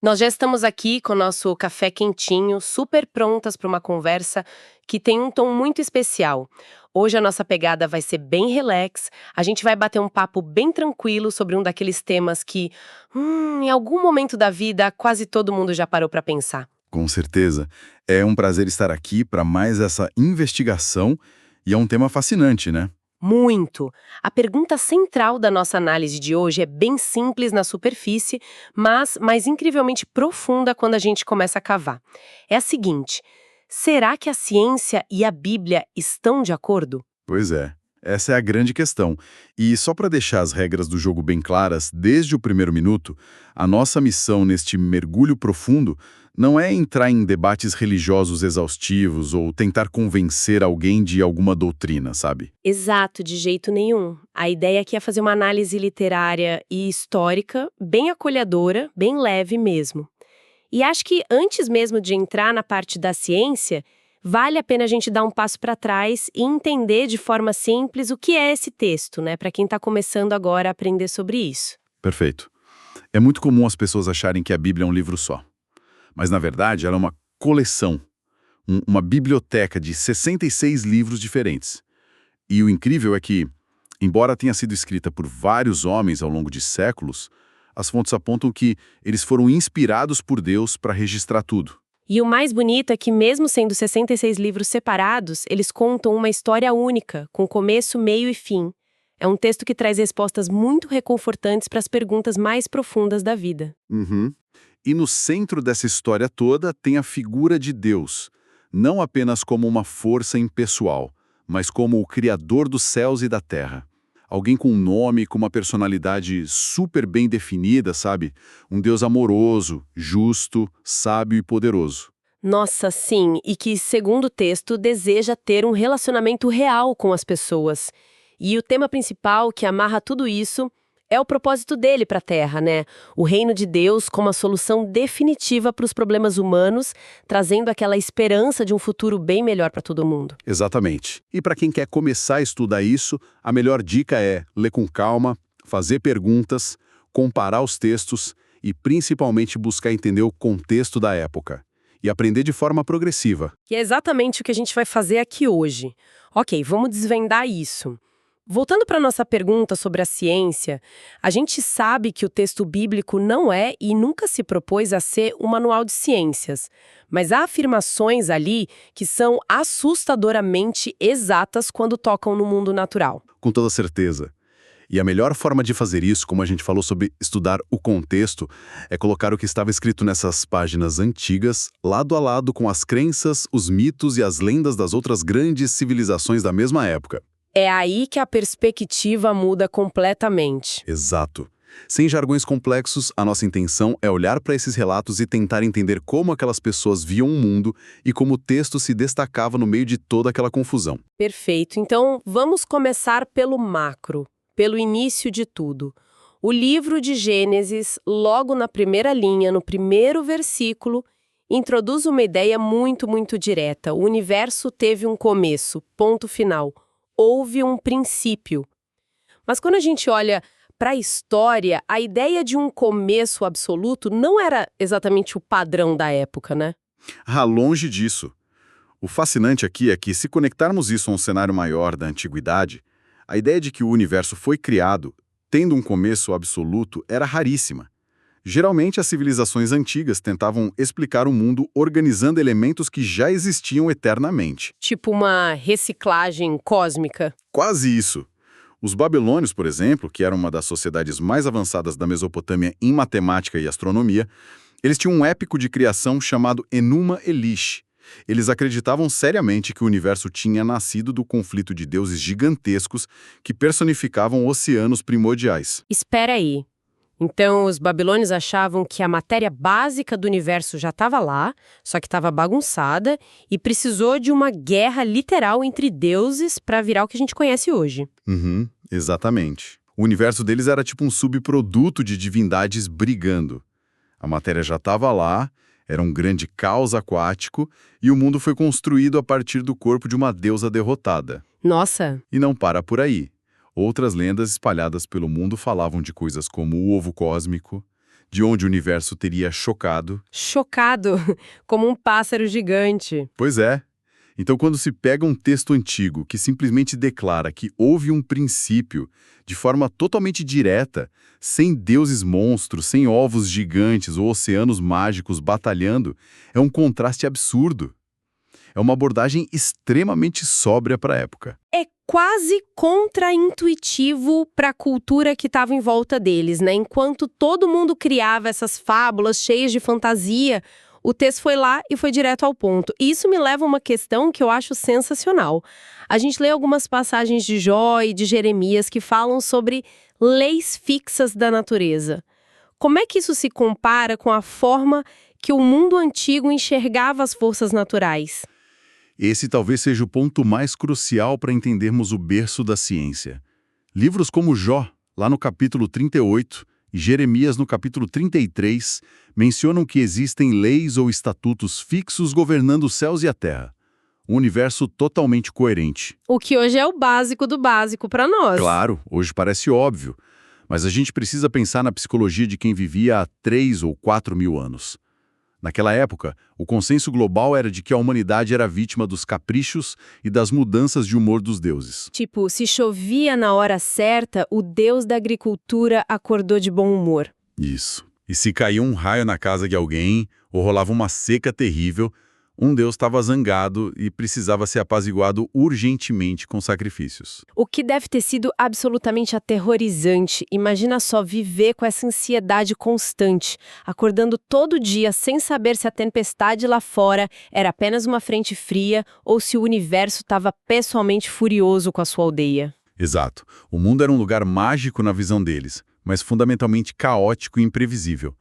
Nós já estamos aqui com o nosso café quentinho, super prontas para uma conversa que tem um tom muito especial. Hoje a nossa pegada vai ser bem relax, a gente vai bater um papo bem tranquilo sobre um daqueles temas que, em algum momento da vida, quase todo mundo já parou para pensar. Com certeza. É um prazer estar aqui para mais essa investigação e é um tema fascinante, né? Muito! A pergunta central da nossa análise de hoje é bem simples na superfície, mas incrivelmente profunda quando a gente começa a cavar. É a seguinte: será que a ciência e a Bíblia estão de acordo? Pois é. Essa é a grande questão. E só para deixar as regras do jogo bem claras, desde o primeiro minuto, a nossa missão neste mergulho profundo não é entrar em debates religiosos exaustivos ou tentar convencer alguém de alguma doutrina, sabe? Exato, de jeito nenhum. A ideia aqui é fazer uma análise literária e histórica bem acolhedora, bem leve mesmo. E acho que antes mesmo de entrar na parte da ciência, vale a pena a gente dar um passo para trás e entender de forma simples o que é esse texto, né, para quem está começando agora a aprender sobre isso. Perfeito. É muito comum as pessoas acharem que a Bíblia é um livro só. Mas, na verdade, ela é uma coleção, uma biblioteca de 66 livros diferentes. E o incrível é que, embora tenha sido escrita por vários homens ao longo de séculos, as fontes apontam que eles foram inspirados por Deus para registrar tudo. E o mais bonito é que, mesmo sendo 66 livros separados, eles contam uma história única, com começo, meio e fim. É um texto que traz respostas muito reconfortantes para as perguntas mais profundas da vida. Uhum. E no centro dessa história toda tem a figura de Deus, não apenas como uma força impessoal, mas como o Criador dos céus e da terra. Alguém com um nome, com uma personalidade super bem definida, sabe? Um Deus amoroso, justo, sábio e poderoso. Nossa, sim, e que, segundo o texto, deseja ter um relacionamento real com as pessoas. E o tema principal que amarra tudo isso é o propósito dele para a Terra, né? O reino de Deus como a solução definitiva para os problemas humanos, trazendo aquela esperança de um futuro bem melhor para todo mundo. Exatamente. E para quem quer começar a estudar isso, a melhor dica é ler com calma, fazer perguntas, comparar os textos e principalmente buscar entender o contexto da época. E aprender de forma progressiva. Que é exatamente o que a gente vai fazer aqui hoje. Ok, vamos desvendar isso. Voltando para nossa pergunta sobre a ciência, a gente sabe que o texto bíblico não é e nunca se propôs a ser um manual de ciências, mas há afirmações ali que são assustadoramente exatas quando tocam no mundo natural. Com toda certeza. E a melhor forma de fazer isso, como a gente falou sobre estudar o contexto, é colocar o que estava escrito nessas páginas antigas, lado a lado com as crenças, os mitos e as lendas das outras grandes civilizações da mesma época. É aí que a perspectiva muda completamente. Exato. Sem jargões complexos, a nossa intenção é olhar para esses relatos e tentar entender como aquelas pessoas viam o mundo e como o texto se destacava no meio de toda aquela confusão. Perfeito. Então, vamos começar pelo macro, pelo início de tudo. O livro de Gênesis, logo na primeira linha, no primeiro versículo, introduz uma ideia muito direta. O universo teve um começo, ponto final. Houve um princípio. Mas quando a gente olha para a história, a ideia de um começo absoluto não era exatamente o padrão da época, né? Longe disso. O fascinante aqui é que, se conectarmos isso a um cenário maior da antiguidade, a ideia de que o universo foi criado, tendo um começo absoluto, era raríssima. Geralmente, as civilizações antigas tentavam explicar o mundo organizando elementos que já existiam eternamente. Tipo uma reciclagem cósmica. Quase isso. Os babilônios, por exemplo, que eram uma das sociedades mais avançadas da Mesopotâmia em matemática e astronomia, eles tinham um épico de criação chamado Enuma Elish. Eles acreditavam seriamente que o universo tinha nascido do conflito de deuses gigantescos que personificavam oceanos primordiais. Espera aí. Então, os babilônios achavam que a matéria básica do universo já estava lá, só que estava bagunçada e precisou de uma guerra literal entre deuses para virar o que a gente conhece hoje. Exatamente. O universo deles era tipo um subproduto de divindades brigando. A matéria já estava lá, era um grande caos aquático e o mundo foi construído a partir do corpo de uma deusa derrotada. Nossa! E não para por aí. Outras lendas espalhadas pelo mundo falavam de coisas como o ovo cósmico, de onde o universo teria chocado. Chocado, como um pássaro gigante. Pois é. Então, quando se pega um texto antigo que simplesmente declara que houve um princípio de forma totalmente direta, sem deuses monstros, sem ovos gigantes ou oceanos mágicos batalhando, é um contraste absurdo. É uma abordagem extremamente sóbria para a época. É quase contraintuitivo para a cultura que estava em volta deles, né? Enquanto todo mundo criava essas fábulas cheias de fantasia, o texto foi lá e foi direto ao ponto. E isso me leva a uma questão que eu acho sensacional. A gente lê algumas passagens de Jó e de Jeremias que falam sobre leis fixas da natureza. Como é que isso se compara com a forma que o mundo antigo enxergava as forças naturais? Esse talvez seja o ponto mais crucial para entendermos o berço da ciência. Livros como Jó, lá no capítulo 38, e Jeremias, no capítulo 33, mencionam que existem leis ou estatutos fixos governando os céus e a terra. Um universo totalmente coerente. O que hoje é o básico do básico para nós. Claro, hoje parece óbvio, mas a gente precisa pensar na psicologia de quem vivia há 3 ou 4 mil anos. Naquela época, o consenso global era de que a humanidade era vítima dos caprichos e das mudanças de humor dos deuses. Tipo, se chovia na hora certa, o deus da agricultura acordou de bom humor. Isso. E se caía um raio na casa de alguém, ou rolava uma seca terrível, um deus estava zangado e precisava ser apaziguado urgentemente com sacrifícios. O que deve ter sido absolutamente aterrorizante. Imagina só viver com essa ansiedade constante, acordando todo dia sem saber se a tempestade lá fora era apenas uma frente fria ou se o universo estava pessoalmente furioso com a sua aldeia. Exato. O mundo era um lugar mágico na visão deles, mas fundamentalmente caótico e imprevisível.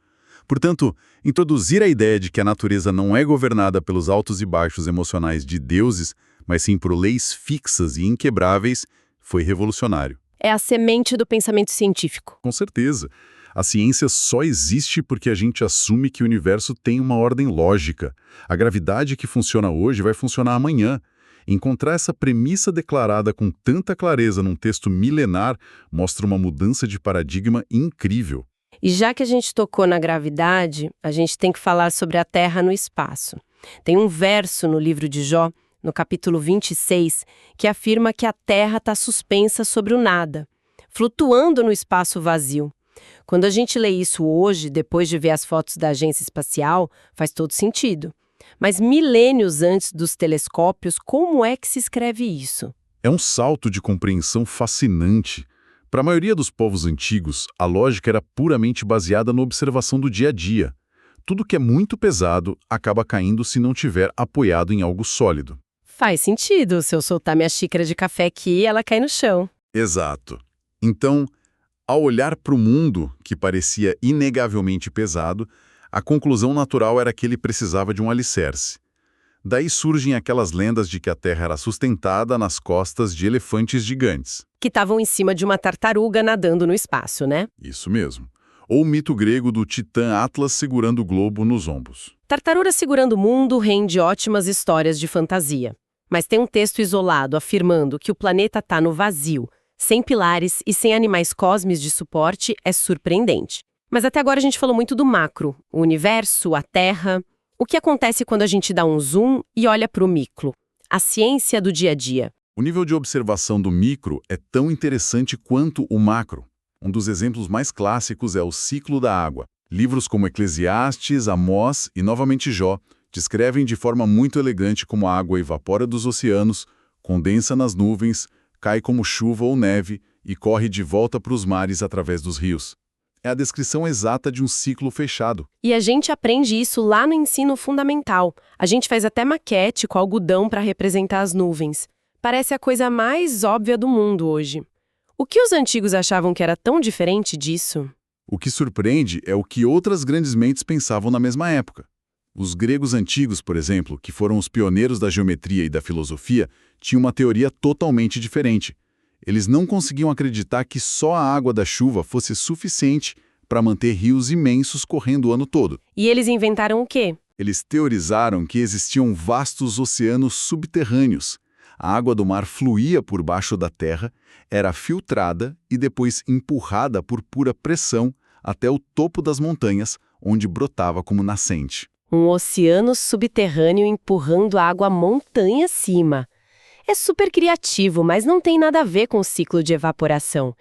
Portanto, introduzir a ideia de que a natureza não é governada pelos altos e baixos emocionais de deuses, mas sim por leis fixas e inquebráveis, foi revolucionário. É a semente do pensamento científico. Com certeza. A ciência só existe porque a gente assume que o universo tem uma ordem lógica. A gravidade que funciona hoje vai funcionar amanhã. Encontrar essa premissa declarada com tanta clareza num texto milenar mostra uma mudança de paradigma incrível. E já que a gente tocou na gravidade, a gente tem que falar sobre a Terra no espaço. Tem um verso no livro de Jó, no capítulo 26, que afirma que a Terra está suspensa sobre o nada, flutuando no espaço vazio. Quando a gente lê isso hoje, depois de ver as fotos da agência espacial, faz todo sentido. Mas milênios antes dos telescópios, como é que se escreve isso? É um salto de compreensão fascinante. Para a maioria dos povos antigos, a lógica era puramente baseada na observação do dia a dia. Tudo que é muito pesado acaba caindo se não tiver apoiado em algo sólido. Faz sentido. Se eu soltar minha xícara de café aqui, ela cai no chão. Exato. Então, ao olhar para o mundo, que parecia inegavelmente pesado, a conclusão natural era que ele precisava de um alicerce. Daí surgem aquelas lendas de que a Terra era sustentada nas costas de elefantes gigantes. Que estavam em cima de uma tartaruga nadando no espaço, né? Isso mesmo. Ou o mito grego do titã Atlas segurando o globo nos ombros. Tartaruga segurando o mundo rende ótimas histórias de fantasia. Mas tem um texto isolado afirmando que o planeta está no vazio, sem pilares e sem animais cósmicos de suporte é surpreendente. Mas até agora a gente falou muito do macro, o universo, a Terra. O que acontece quando a gente dá um zoom e olha para o micro? A ciência do dia a dia. O nível de observação do micro é tão interessante quanto o macro. Um dos exemplos mais clássicos é o ciclo da água. Livros como Eclesiastes, Amós e novamente Jó descrevem de forma muito elegante como a água evapora dos oceanos, condensa nas nuvens, cai como chuva ou neve e corre de volta para os mares através dos rios. É a descrição exata de um ciclo fechado. E a gente aprende isso lá no ensino fundamental. A gente faz até maquete com algodão para representar as nuvens. Parece a coisa mais óbvia do mundo hoje. O que os antigos achavam que era tão diferente disso? O que surpreende é o que outras grandes mentes pensavam na mesma época. Os gregos antigos, por exemplo, que foram os pioneiros da geometria e da filosofia, tinham uma teoria totalmente diferente. Eles não conseguiam acreditar que só a água da chuva fosse suficiente para manter rios imensos correndo o ano todo. E eles inventaram o quê? Eles teorizaram que existiam vastos oceanos subterrâneos. A água do mar fluía por baixo da terra, era filtrada e depois empurrada por pura pressão até o topo das montanhas, onde brotava como nascente. Um oceano subterrâneo empurrando água montanha acima. É super criativo, mas não tem nada a ver com o ciclo de evaporação.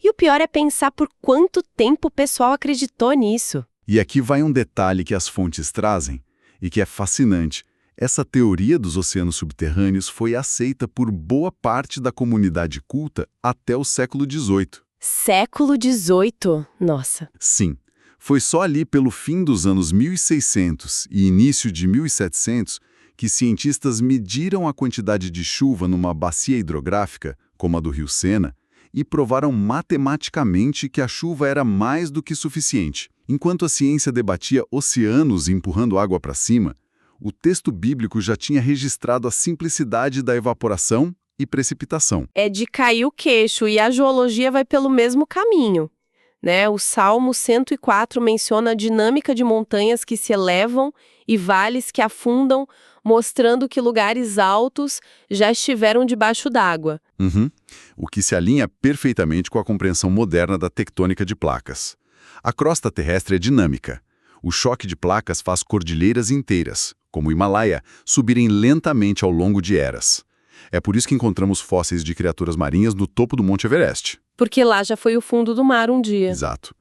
E o pior é pensar por quanto tempo o pessoal acreditou nisso. E aqui vai um detalhe que as fontes trazem e que é fascinante. Essa teoria dos oceanos subterrâneos foi aceita por boa parte da comunidade culta até o século XVIII. Século XVIII? Nossa. Sim, foi só ali pelo fim dos anos 1600 e início de 1700 que cientistas mediram a quantidade de chuva numa bacia hidrográfica, como a do rio Sena, e provaram matematicamente que a chuva era mais do que suficiente. Enquanto a ciência debatia oceanos empurrando água para cima, o texto bíblico já tinha registrado a simplicidade da evaporação e precipitação. É de cair o queixo, e a geologia vai pelo mesmo caminho, né? O Salmo 104 menciona a dinâmica de montanhas que se elevam e vales que afundam, mostrando que lugares altos já estiveram debaixo d'água. O que se alinha perfeitamente com a compreensão moderna da tectônica de placas. A crosta terrestre é dinâmica. O choque de placas faz cordilheiras inteiras, como o Himalaia, subirem lentamente ao longo de eras. É por isso que encontramos fósseis de criaturas marinhas no topo do Monte Everest. Porque lá já foi o fundo do mar um dia. Exato.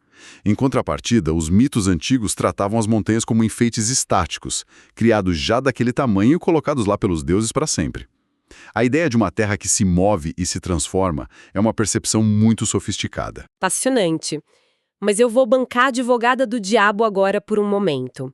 Em contrapartida, os mitos antigos tratavam as montanhas como enfeites estáticos, criados já daquele tamanho e colocados lá pelos deuses para sempre. A ideia de uma terra que se move e se transforma é uma percepção muito sofisticada. Apaixonante. Mas eu vou bancar a advogada do diabo agora por um momento.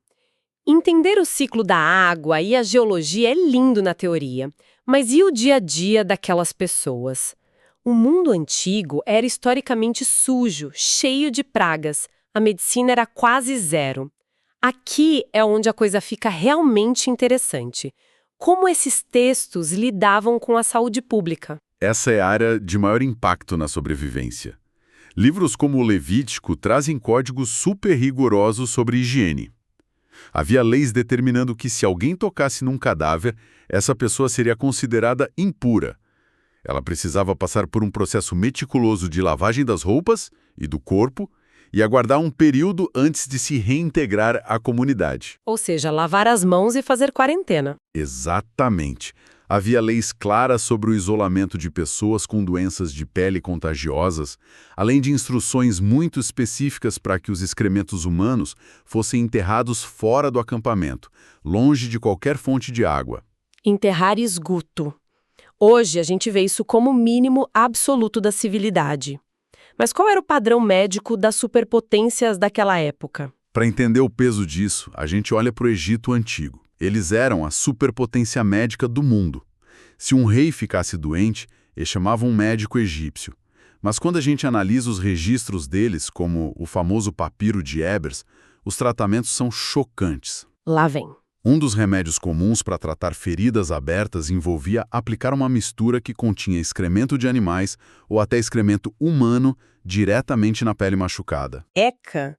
Entender o ciclo da água e a geologia é lindo na teoria, mas e o dia a dia daquelas pessoas? O mundo antigo era historicamente sujo, cheio de pragas. A medicina era quase zero. Aqui é onde a coisa fica realmente interessante. Como esses textos lidavam com a saúde pública? Essa é a área de maior impacto na sobrevivência. Livros como o Levítico trazem códigos super rigorosos sobre higiene. Havia leis determinando que se alguém tocasse num cadáver, essa pessoa seria considerada impura. Ela precisava passar por um processo meticuloso de lavagem das roupas e do corpo e aguardar um período antes de se reintegrar à comunidade. Ou seja, lavar as mãos e fazer quarentena. Exatamente. Havia leis claras sobre o isolamento de pessoas com doenças de pele contagiosas, além de instruções muito específicas para que os excrementos humanos fossem enterrados fora do acampamento, longe de qualquer fonte de água. Enterrar esgoto. Hoje a gente vê isso como o mínimo absoluto da civilidade. Mas qual era o padrão médico das superpotências daquela época? Para entender o peso disso, a gente olha para o Egito Antigo. Eles eram a superpotência médica do mundo. Se um rei ficasse doente, eles chamavam um médico egípcio. Mas quando a gente analisa os registros deles, como o famoso papiro de Ebers, os tratamentos são chocantes. Lá vem. Um dos remédios comuns para tratar feridas abertas envolvia aplicar uma mistura que continha excremento de animais ou até excremento humano diretamente na pele machucada. Eca!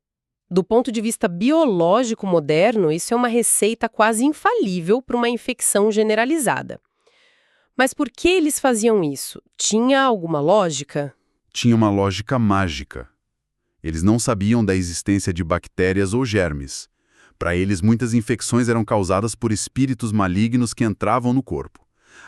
Do ponto de vista biológico moderno, isso é uma receita quase infalível para uma infecção generalizada. Mas por que eles faziam isso? Tinha alguma lógica? Tinha uma lógica mágica. Eles não sabiam da existência de bactérias ou germes. Para eles, muitas infecções eram causadas por espíritos malignos que entravam no corpo.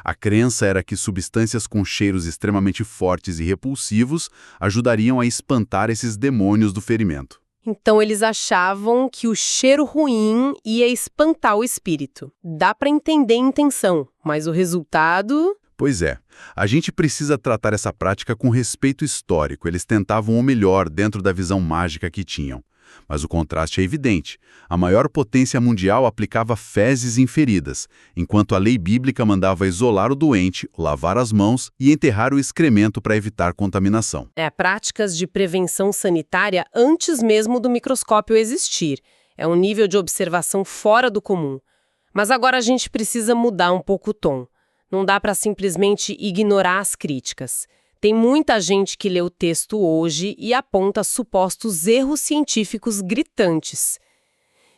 A crença era que substâncias com cheiros extremamente fortes e repulsivos ajudariam a espantar esses demônios do ferimento. Então eles achavam que o cheiro ruim ia espantar o espírito. Dá para entender a intenção, mas o resultado... Pois é, a gente precisa tratar essa prática com respeito histórico. Eles tentavam o melhor dentro da visão mágica que tinham. Mas o contraste é evidente. A maior potência mundial aplicava fezes em feridas, enquanto a lei bíblica mandava isolar o doente, lavar as mãos e enterrar o excremento para evitar contaminação. Práticas de prevenção sanitária antes mesmo do microscópio existir. É um nível de observação fora do comum. Mas agora a gente precisa mudar um pouco o tom. Não dá para simplesmente ignorar as críticas. Tem muita gente que lê o texto hoje e aponta supostos erros científicos gritantes.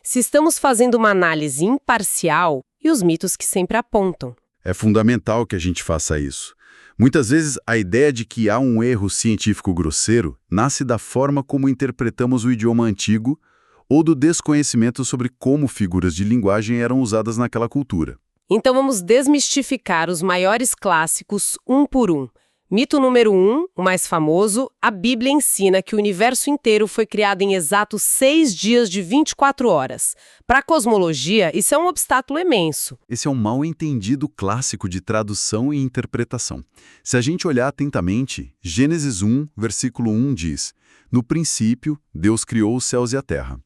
Se estamos fazendo uma análise imparcial, e os mitos que sempre apontam. É fundamental que a gente faça isso. Muitas vezes, a ideia de que há um erro científico grosseiro nasce da forma como interpretamos o idioma antigo ou do desconhecimento sobre como figuras de linguagem eram usadas naquela cultura. Então vamos desmistificar os maiores clássicos um por um. Mito número 1, o mais famoso, a Bíblia ensina que o universo inteiro foi criado em exatos 6 dias de 24 horas. Para a cosmologia, isso é um obstáculo imenso. Esse é um mal-entendido clássico de tradução e interpretação. Se a gente olhar atentamente, Gênesis 1, versículo 1 diz: "No princípio, Deus criou os céus e a terra."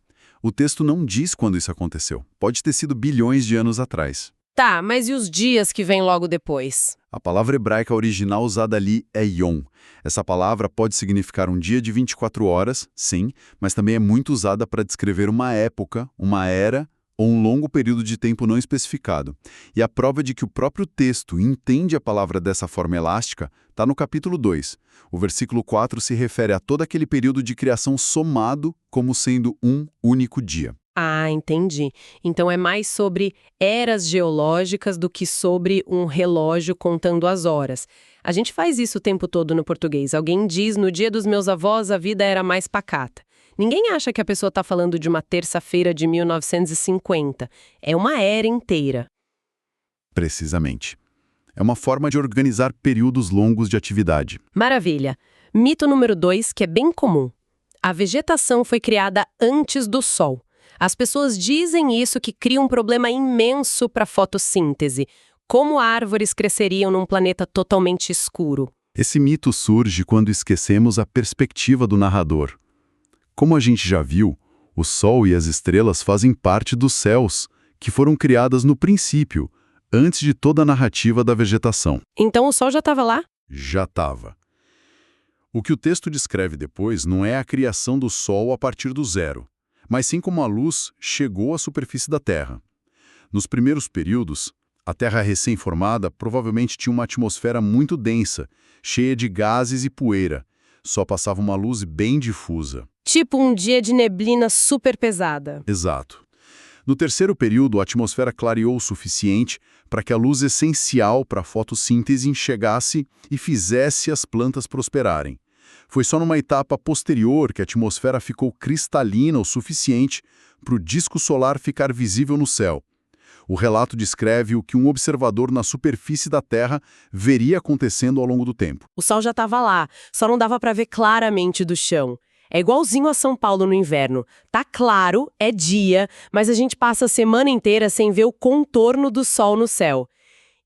O texto não diz quando isso aconteceu. Pode ter sido bilhões de anos atrás. Tá, mas e os dias que vêm logo depois? A palavra hebraica original usada ali é yom. Essa palavra pode significar um dia de 24 horas, sim, mas também é muito usada para descrever uma época, uma era ou um longo período de tempo não especificado. E a prova de que o próprio texto entende a palavra dessa forma elástica está no capítulo 2. O versículo 4 se refere a todo aquele período de criação somado como sendo um único dia. Ah, entendi. Então é mais sobre eras geológicas do que sobre um relógio contando as horas. A gente faz isso o tempo todo no português. Alguém diz, no dia dos meus avós a vida era mais pacata. Ninguém acha que a pessoa está falando de uma terça-feira de 1950. É uma era inteira. Precisamente. É uma forma de organizar períodos longos de atividade. Maravilha. Mito número 2, que é bem comum. A vegetação foi criada antes do Sol. As pessoas dizem isso que cria um problema imenso para a fotossíntese. Como árvores cresceriam num planeta totalmente escuro? Esse mito surge quando esquecemos a perspectiva do narrador. Como a gente já viu, o Sol e as estrelas fazem parte dos céus, que foram criadas no princípio, antes de toda a narrativa da vegetação. Então o Sol já estava lá? Já estava. O que o texto descreve depois não é a criação do Sol a partir do zero, mas sim como a luz chegou à superfície da Terra. Nos primeiros períodos, a Terra recém-formada provavelmente tinha uma atmosfera muito densa, cheia de gases e poeira. Só passava uma luz bem difusa. Tipo um dia de neblina super pesada. Exato. No terceiro período, a atmosfera clareou o suficiente para que a luz essencial para a fotossíntese chegasse e fizesse as plantas prosperarem. Foi só numa etapa posterior que a atmosfera ficou cristalina o suficiente para o disco solar ficar visível no céu. O relato descreve o que um observador na superfície da Terra veria acontecendo ao longo do tempo. O Sol já estava lá, só não dava para ver claramente do chão. É igualzinho a São Paulo no inverno. Tá claro, é dia, mas a gente passa a semana inteira sem ver o contorno do Sol no céu.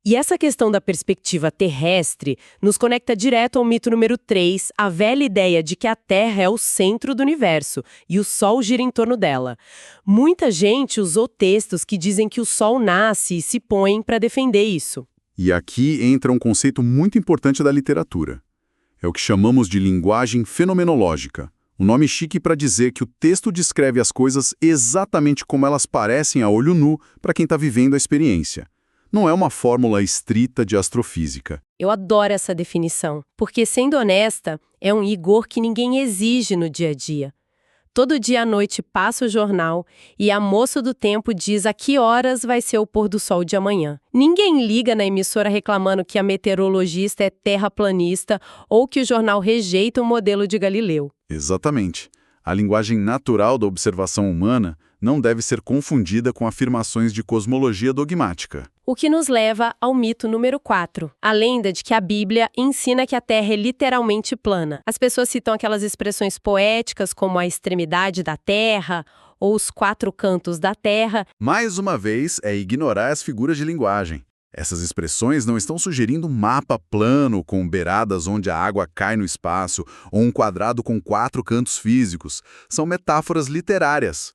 E essa questão da perspectiva terrestre nos conecta direto ao mito número 3, a velha ideia de que a Terra é o centro do universo e o Sol gira em torno dela. Muita gente usou textos que dizem que o Sol nasce e se põe para defender isso. E aqui entra um conceito muito importante da literatura. É o que chamamos de linguagem fenomenológica. Um nome chique para dizer que o texto descreve as coisas exatamente como elas parecem a olho nu para quem está vivendo a experiência. Não é uma fórmula estrita de astrofísica. Eu adoro essa definição, porque, sendo honesta, é um rigor que ninguém exige no dia a dia. Todo dia à noite passa o jornal e a moça do tempo diz a que horas vai ser o pôr do sol de amanhã. Ninguém liga na emissora reclamando que a meteorologista é terraplanista ou que o jornal rejeita o modelo de Galileu. Exatamente. A linguagem natural da observação humana não deve ser confundida com afirmações de cosmologia dogmática. O que nos leva ao mito número 4, a lenda de que a Bíblia ensina que a Terra é literalmente plana. As pessoas citam aquelas expressões poéticas como a extremidade da Terra ou os 4 cantos da Terra. Mais uma vez, é ignorar as figuras de linguagem. Essas expressões não estão sugerindo um mapa plano com beiradas onde a água cai no espaço ou um quadrado com 4 cantos físicos. São metáforas literárias.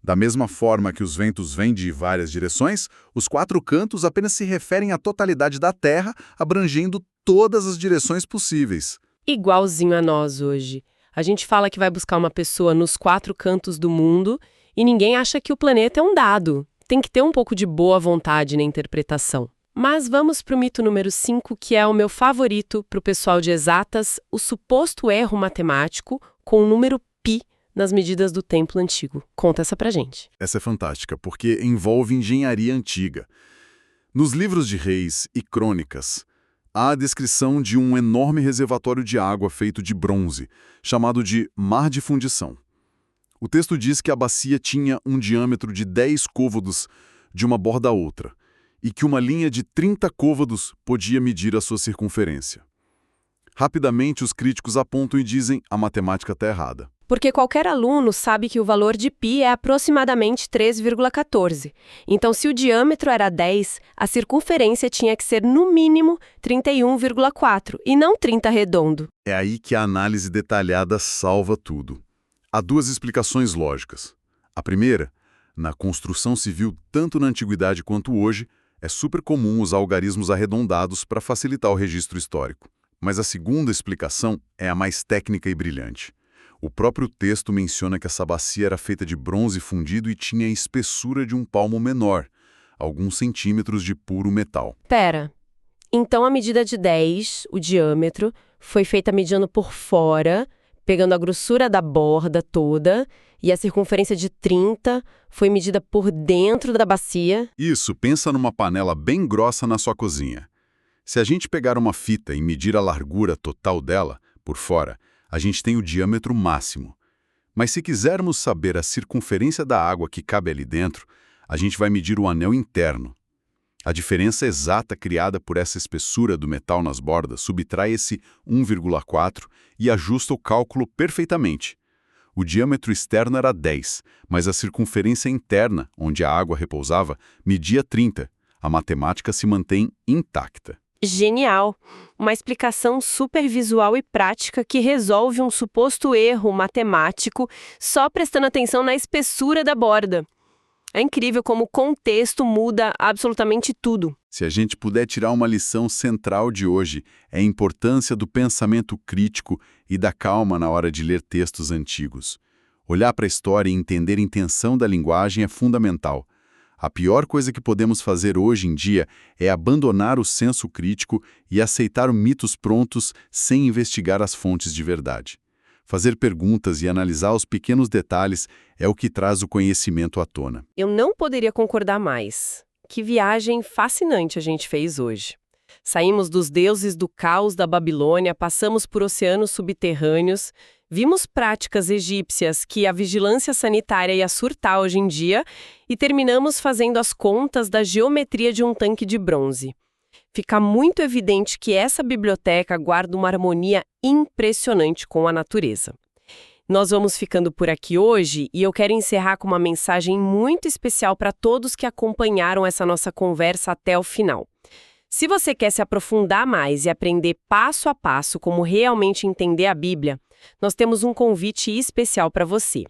Da mesma forma que os ventos vêm de várias direções, os 4 cantos apenas se referem à totalidade da Terra, abrangendo todas as direções possíveis. Igualzinho a nós hoje. A gente fala que vai buscar uma pessoa nos 4 cantos do mundo e ninguém acha que o planeta é um dado. Tem que ter um pouco de boa vontade na interpretação. Mas vamos para o mito número 5, que é o meu favorito para o pessoal de exatas, o suposto erro matemático com o número π nas medidas do templo antigo. Conta essa pra gente. Essa é fantástica, porque envolve engenharia antiga. Nos livros de Reis e Crônicas, Há a descrição de um enorme reservatório de água feito de bronze, chamado de Mar de Fundição. O texto diz que a bacia tinha um diâmetro de 10 côvados de uma borda a outra, e que uma linha de 30 côvados podia medir a sua circunferência. Rapidamente, os críticos apontam e dizem a matemática está errada. Porque qualquer aluno sabe que o valor de π é aproximadamente 3,14. Então, se o diâmetro era 10, a circunferência tinha que ser, no mínimo, 31,4 e não 30 redondo. É aí que a análise detalhada salva tudo. Há duas explicações lógicas. A primeira, na construção civil, tanto na antiguidade quanto hoje, é super comum usar algarismos arredondados para facilitar o registro histórico. Mas a segunda explicação é a mais técnica e brilhante. O próprio texto menciona que essa bacia era feita de bronze fundido e tinha a espessura de um palmo menor, alguns centímetros de puro metal. Pera, então a medida de 10, o diâmetro, foi feita medindo por fora, pegando a grossura da borda toda, e a circunferência de 30 foi medida por dentro da bacia? Isso, pensa numa panela bem grossa na sua cozinha. Se a gente pegar uma fita e medir a largura total dela, por fora, a gente tem o diâmetro máximo. Mas se quisermos saber a circunferência da água que cabe ali dentro, a gente vai medir o anel interno. A diferença exata criada por essa espessura do metal nas bordas subtrai esse 1,4 e ajusta o cálculo perfeitamente. O diâmetro externo era 10, mas a circunferência interna, onde a água repousava, media 30. A matemática se mantém intacta. Genial! Uma explicação super visual e prática que resolve um suposto erro matemático só prestando atenção na espessura da borda. É incrível como o contexto muda absolutamente tudo. Se a gente puder tirar uma lição central de hoje, é a importância do pensamento crítico e da calma na hora de ler textos antigos. Olhar para a história e entender a intenção da linguagem é fundamental. A pior coisa que podemos fazer hoje em dia é abandonar o senso crítico e aceitar mitos prontos sem investigar as fontes de verdade. Fazer perguntas e analisar os pequenos detalhes é o que traz o conhecimento à tona. Eu não poderia concordar mais. Que viagem fascinante a gente fez hoje. Saímos dos deuses do caos da Babilônia, passamos por oceanos subterrâneos, vimos práticas egípcias que a vigilância sanitária ia surtar hoje em dia e terminamos fazendo as contas da geometria de um tanque de bronze. Fica muito evidente que essa biblioteca guarda uma harmonia impressionante com a natureza. Nós vamos ficando por aqui hoje e eu quero encerrar com uma mensagem muito especial para todos que acompanharam essa nossa conversa até o final. Se você quer se aprofundar mais e aprender passo a passo como realmente entender a Bíblia, nós temos um convite especial para você.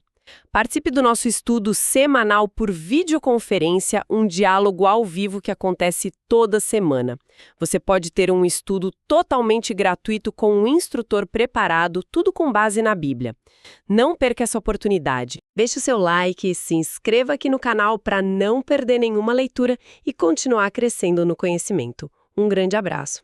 Participe do nosso estudo semanal por videoconferência, um diálogo ao vivo que acontece toda semana. Você pode ter um estudo totalmente gratuito com um instrutor preparado, tudo com base na Bíblia. Não perca essa oportunidade. Deixe o seu like, se inscreva aqui no canal para não perder nenhuma leitura e continuar crescendo no conhecimento. Um grande abraço.